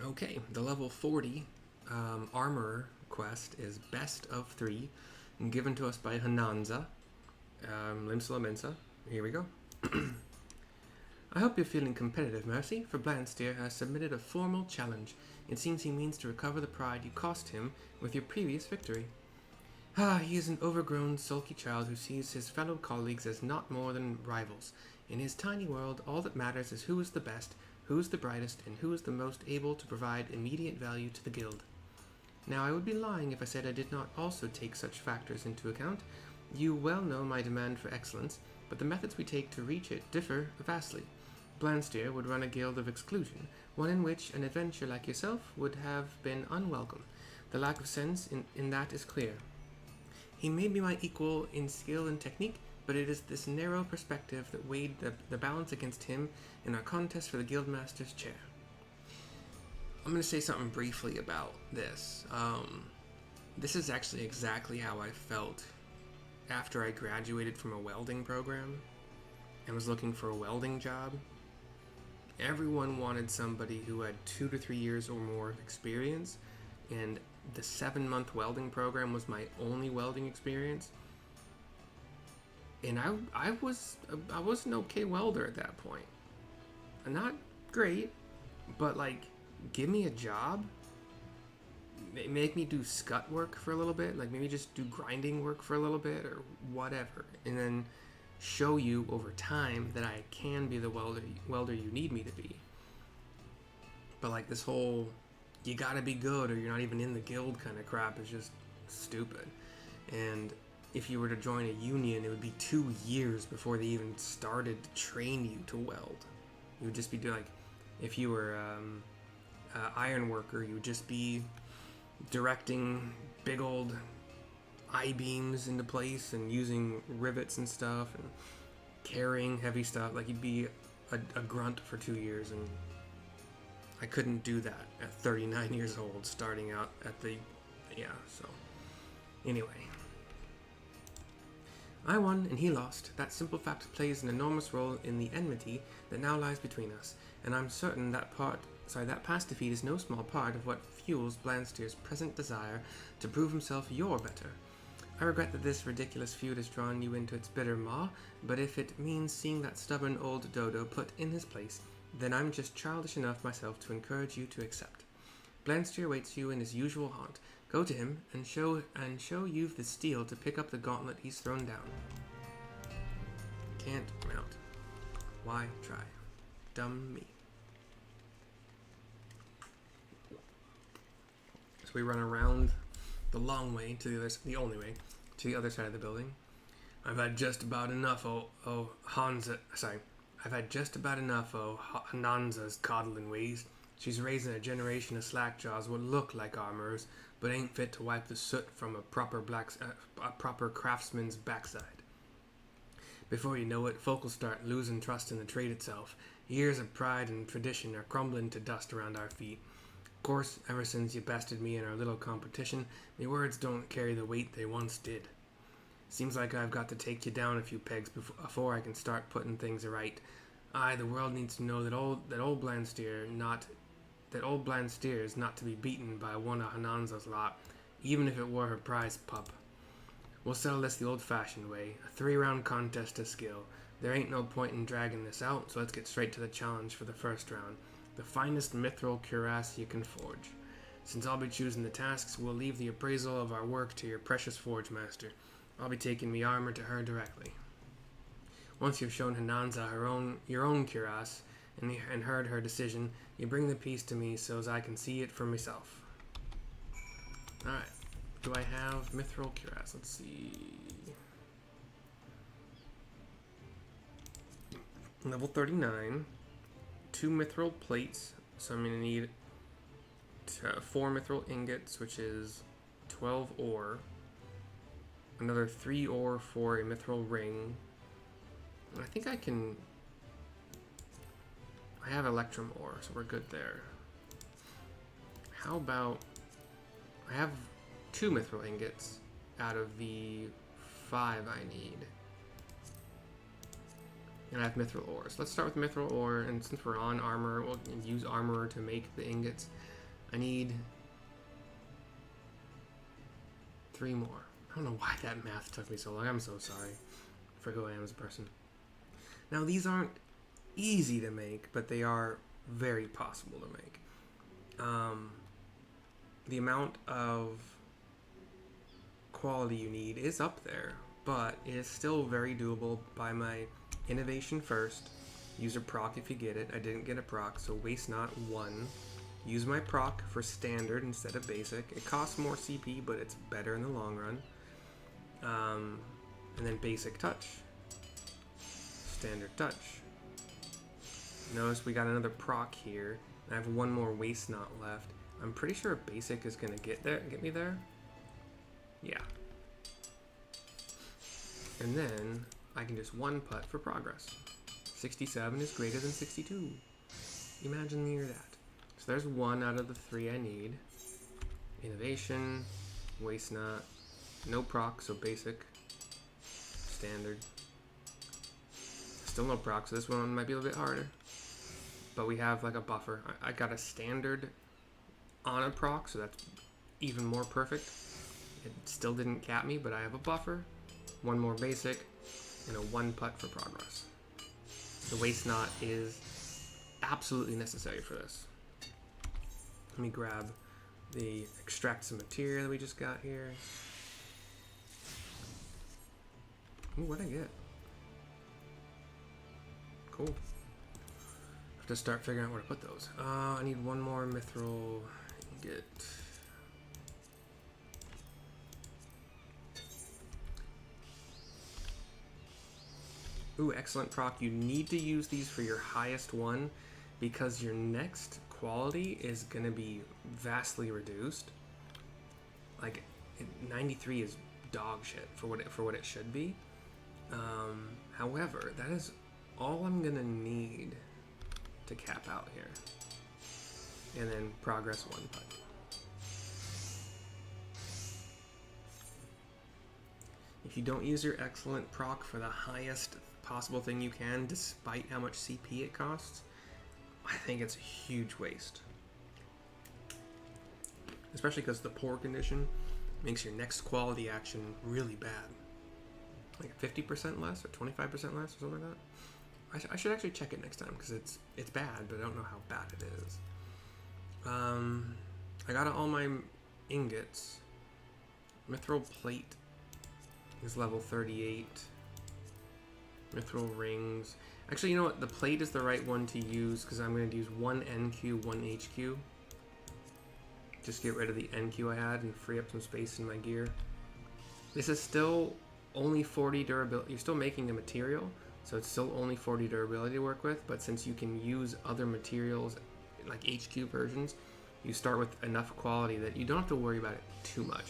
Okay, the level 40 armorer quest is Best of 3, and given to us by Hananza, Limsala Mensa. Here we go. I hope you're feeling competitive, Mercy, for Blanstyr has submitted a formal challenge. It seems he means to recover the pride you cost him with your previous victory. He is an overgrown, sulky child who sees his fellow colleagues as not more than rivals. In his tiny world, all that matters is who is the best, who is the brightest, and who is the most able to provide immediate value to the guild. Now, I would be lying if I said I did not also take such factors into account. You well know my demand for excellence, but the methods we take to reach it differ vastly. Blanstyr would run a guild of exclusion, one in which an adventurer like yourself would have been unwelcome. The lack of sense in that is clear. He may be my equal in skill and technique, but it is this narrow perspective that weighed the balance against him in our contest for the Guildmaster's chair. I'm going to say something briefly about this. This is actually exactly how I felt after I graduated from a welding program and was looking for a welding job. Everyone wanted somebody who had 2 to 3 years or more of experience, and the 7-month welding program was my only welding experience. And I was an okay welder at that point. Not great, but like, give me a job, make me do scut work for a little bit, like maybe just do grinding work for a little bit or whatever, and then show you over time that I can be the welder you need me to be. But like this whole you gotta be good or you're not even in the guild kind of crap is just stupid. And if you were to join a union, it would be 2 years before they even started to train you to weld. You would just be doing, like, if you were iron worker, you would just be directing big old I-beams into place and using rivets and stuff and carrying heavy stuff. Like, you'd be a grunt for 2 years, and I couldn't do that at 39 years old, starting out at the... Yeah, so... Anyway. I won and he lost. That simple fact plays an enormous role in the enmity that now lies between us, and I'm certain that past defeat is no small part of what fuels Blastyr's present desire to prove himself your better. I regret that this ridiculous feud has drawn you into its bitter maw, but if it means seeing that stubborn old dodo put in his place, then I'm just childish enough myself to encourage you to accept. Blanstyr awaits you in his usual haunt. Go to him and show you've the steel to pick up the gauntlet he's thrown down. Can't mount. Why try? Dumb me. So we run around the long way to the only way to the other side of the building. I've had just about enough I've had just about enough of Hananza's coddling ways. She's raising a generation of slackjaws what look like armorers, but ain't fit to wipe the soot from a proper craftsman's backside. Before you know it, folk will start losing trust in the trade itself. Years of pride and tradition are crumbling to dust around our feet. Of course, ever since you bested me in our little competition, my words don't carry the weight they once did. Seems like I've got to take you down a few pegs before I can start putting things right. The world needs to know that old Blanstyr is not to be beaten by one of Hananza's lot, even if it were her prize pup. We'll settle this the old-fashioned way, a 3-round contest of skill. There ain't no point in dragging this out, so let's get straight to the challenge for the first round. The finest mithril cuirass you can forge. Since I'll be choosing the tasks, we'll leave the appraisal of our work to your precious forge master. I'll be taking me armor to her directly. Once you've shown Hananza your own cuirass and heard her decision, you bring the piece to me so as I can see it for myself. Alright. Do I have mithril cuirass? Let's see. Level 39. 2 mithril plates. So I'm going to need 4 mithril ingots, which is 12 ore. Another 3 ore for a mithril ring. I think I can... I have electrum ore, so we're good there. How about... I have 2 mithril ingots out of the 5 I need. And I have mithril ores. Let's start with mithril ore, and since we're on armor, we'll use armorer to make the ingots. I need 3 more. I don't know why that math took me so long. I'm so sorry for who I am as a person. Now, these aren't easy to make, but they are very possible to make. The amount of quality you need is up there, but it is still very doable by my innovation first. Use a proc if you get it. I didn't get a proc, so waste not 1. Use my proc for standard instead of basic. It costs more CP, but it's better in the long run. And then basic touch. Standard touch. Notice we got another proc here. I have 1 more waste knot left. I'm pretty sure basic is gonna get me there. Yeah. And then I can just 1 putt for progress. 67 is greater than 62. Imagine near that. So there's 1 out of the 3 I need. Innovation, waste knot, no proc, so basic, standard. Still no proc, so this one might be a little bit harder. But we have like a buffer. I got a standard on a proc, so that's even more perfect. It still didn't cap me, but I have a buffer, 1 more basic, and a 1 putt for progress. The waste knot is absolutely necessary for this. Let me grab the extract some material that we just got here. Ooh, what'd I get? Cool. Have to start figuring out where to put those. I need 1 more mithril ingot. Ooh, excellent proc. You need to use these for your highest one because your next quality is going to be vastly reduced. Like 93 is dog shit for what it should be. However, that is all I'm going to need to cap out here. And then progress 1 putt. If you don't use your excellent proc for the highest possible thing you can, despite how much CP it costs, I think it's a huge waste. Especially because the poor condition makes your next quality action really bad. Like 50% less or 25% less or something like that. I should actually check it next time because it's bad, but I don't know how bad it is. I got all my ingots. Mithril plate is level 38. Mithril rings. Actually, you know what? The plate is the right one to use because I'm going to use 1 NQ, 1 HQ. Just get rid of the NQ I had and free up some space in my gear. This is still only 40 durability. You're still making a material, so it's still only 40 durability to work with, but since you can use other materials like HQ versions, you start with enough quality that you don't have to worry about it too much.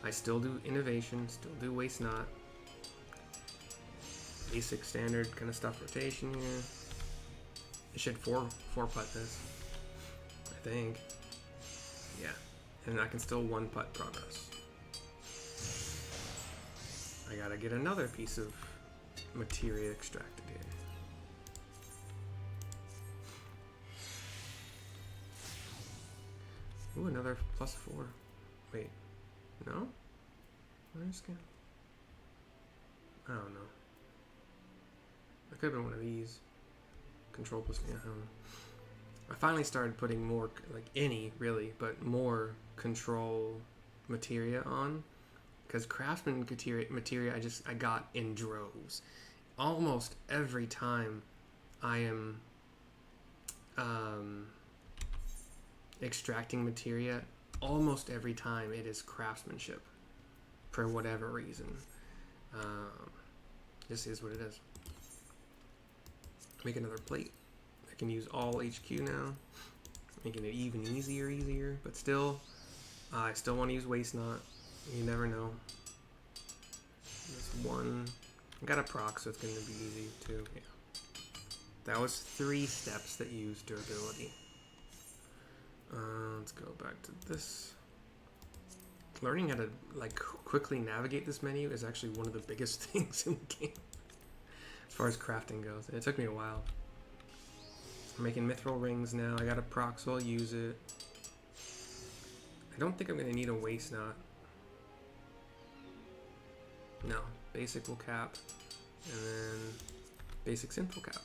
I still do innovation, still do waste knot. Basic standard kind of stuff rotation here. I should 4 putt this, I think. Yeah, and I can still 1 putt progress. I gotta get another piece of materia extracted here. Ooh, another +4. Wait, no? Where's it? I don't know. It could have been one of these. Control plus, yeah, I don't know. I finally started putting more, like any really, but more control materia on. Because craftsman materia I got in droves. Almost every time I am extracting materia, almost every time it is craftsmanship. For whatever reason. This is what it is. Make another plate. I can use all HQ now. Making it even easier. But still, I still want to use waste knot. You never know. This 1. I got a proc, so it's going to be easy too. Yeah. That was 3 steps that use durability. Let's go back to this. Learning how to quickly navigate this menu is actually one of the biggest things in the game as far as crafting goes. And it took me a while. I'm making mithril rings now. I got a proc, so I'll use it. I don't think I'm going to need a waist knot. No. Basic will cap. And then basic synth will cap.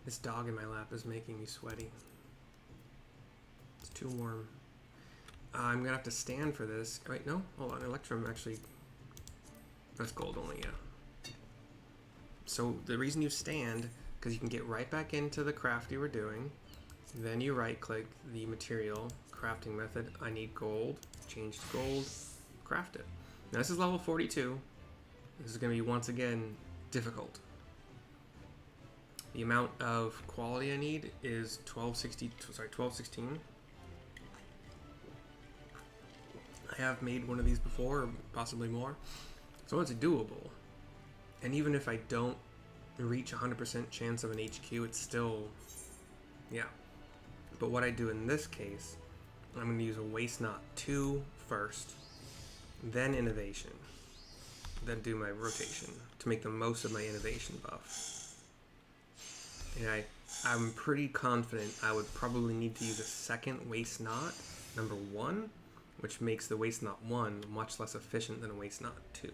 This dog in my lap is making me sweaty. It's too warm. I'm going to have to stand for this. Wait, no? Hold on. Electrum actually... That's gold only, yeah. So the reason you stand, because you can get right back into the craft you were doing. Then you right-click the material, crafting method. I need gold. Change to gold. Craft it. Now this is level 42. This is going to be, once again, difficult. The amount of quality I need is 1216. I have made one of these before, or possibly more. So it's doable. And even if I don't reach 100% chance of an HQ, it's still, yeah. But what I do in this case, I'm going to use a waist knot 2 first, then innovation, then do my rotation to make the most of my innovation buff. And I'm pretty confident I would probably need to use a second waist knot, number 1, which makes the waist knot 1 much less efficient than a waist knot 2.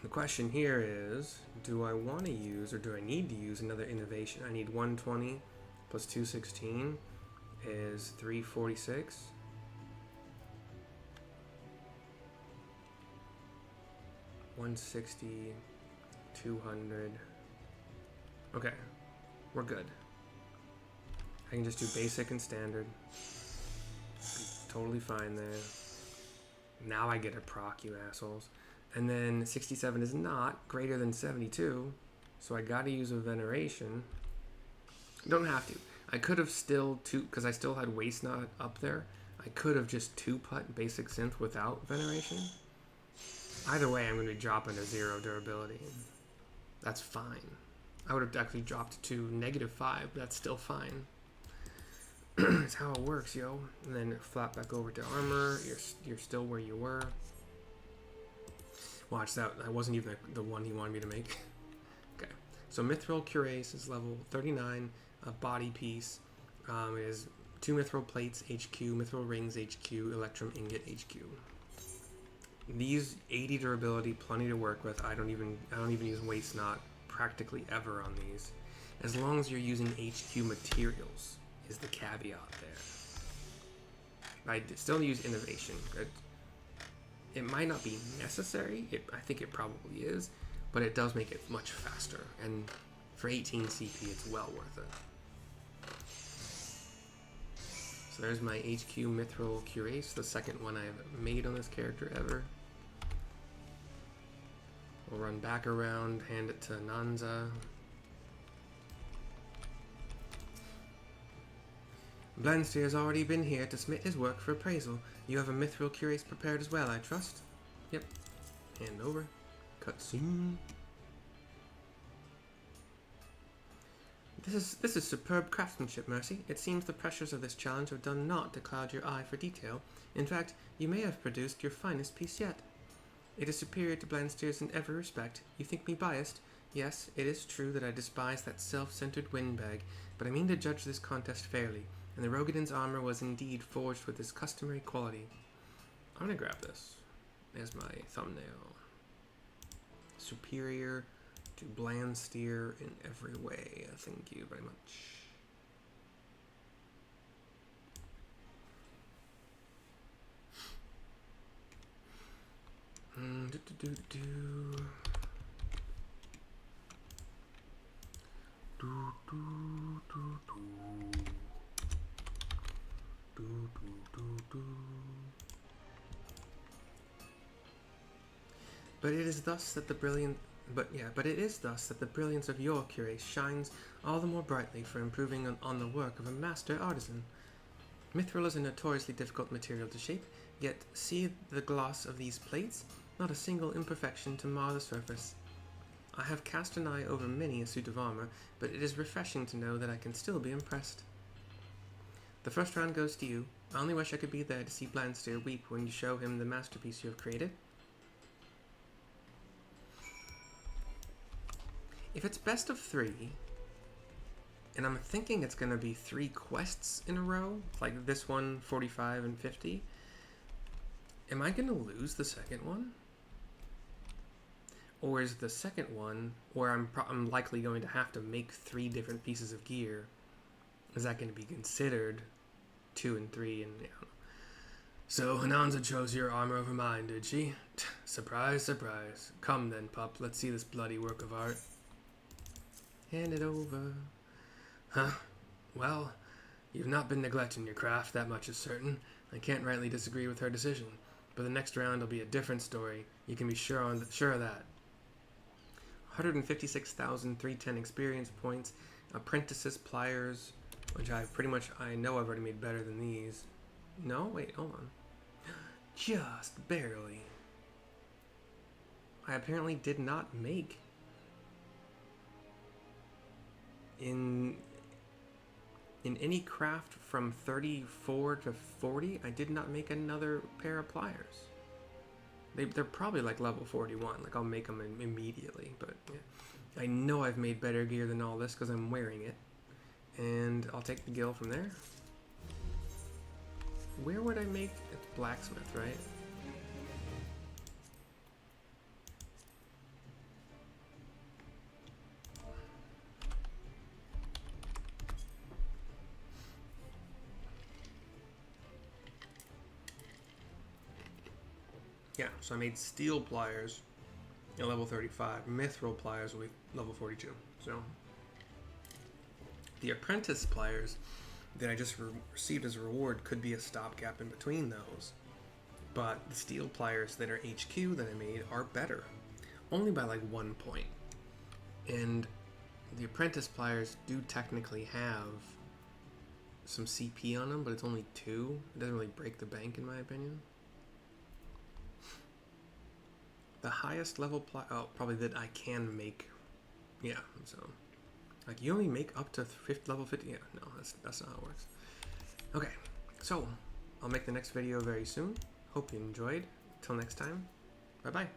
The question here is, do I want to use, or do I need to use another innovation? I need 120 plus 216 is 346. $160, 200. Okay, we're good. I can just do basic and standard. Totally fine there. Now I get a proc, you assholes. And then 67 is not greater than 72, so I gotta use a veneration. Don't have to. I could have still because I still had waist knot up there. I could have just 2-putt basic synth without veneration. Either way, I'm going to be dropping to 0 durability. That's fine. I would have actually dropped to -5, but that's still fine. That's how it works, yo. And then flap back over to armor. You're still where you were. Watch that. That wasn't even the one he wanted me to make. Okay. So Mithril Cuirass is level 39. A body piece is 2 Mithril plates HQ, Mithril rings HQ, Electrum ingot HQ. These 80 durability, plenty to work with. I don't even use waist knot practically ever on these. As long as you're using HQ materials is the caveat there. I still use innovation. It might not be necessary. I think it probably is, but it does make it much faster. And for 18 CP, it's well worth it. So there's my HQ Mithril Cuirass, the second one I've made on this character ever. We'll run back around, hand it to Nanza. Blanstyr has already been here to submit his work for appraisal. You have a Mithril Cuirass prepared as well, I trust? Yep. Hand over. Cutscene. This is superb craftsmanship, Mercy. It seems the pressures of this challenge have done naught to cloud your eye for detail. In fact, you may have produced your finest piece yet. It is superior to Blastyr's in every respect. You think me biased? Yes, it is true that I despise that self-centered windbag, but I mean to judge this contest fairly, and the Rogadin's armor was indeed forged with this customary quality. I'm gonna grab this as my thumbnail. Superior to Blanstyr in every way. Thank you very much. But it is thus that the brilliance of your cuirass shines all the more brightly for improving on the work of a master artisan. Mithril is a notoriously difficult material to shape, yet see the gloss of these plates, not a single imperfection to mar the surface. I have cast an eye over many a suit of armor, but it is refreshing to know that I can still be impressed. The first round goes to you. I only wish I could be there to see Blanstyr weep when you show him the masterpiece you have created. if it's best of 3, and I'm thinking it's going to be 3 quests in a row, like this one, 45 and 50, am I going to lose the second one? Or is the second one, where I'm likely going to have to make 3 different pieces of gear, is that going to be considered 2 and 3? And yeah. So Hananza chose your armor over mine, did she? Surprise, surprise. Come then, pup. Let's see this bloody work of art. Hand it over. Huh? Well, you've not been neglecting your craft, that much is certain. I can't rightly disagree with her decision, but the next round will be a different story. You can be sure of that. 156,310 experience points. Apprentices, pliers, which I know I've already made better than these. No? Wait, hold on. Just barely. I apparently did not make in any craft from 34 to 40, I did not make another pair of pliers. They're probably like level 41, like I'll make them immediately, but yeah. I know I've made better gear than all this because I'm wearing it. And I'll take the gil from there. Where would I make it? Blacksmith, right? Yeah, so I made steel pliers at level 35. Mithril pliers will be level 42. So the apprentice pliers that I just received as a reward could be a stopgap in between those. But the steel pliers that are HQ that I made are better. Only by like 1 point. And the apprentice pliers do technically have some CP on them, but it's only 2. It doesn't really break the bank in my opinion. The highest level probably that I can make. Yeah, so like you only make up to level 50. Yeah, no, that's not how it works. Okay, so I'll make the next video very soon. Hope you enjoyed. Till next time, bye bye.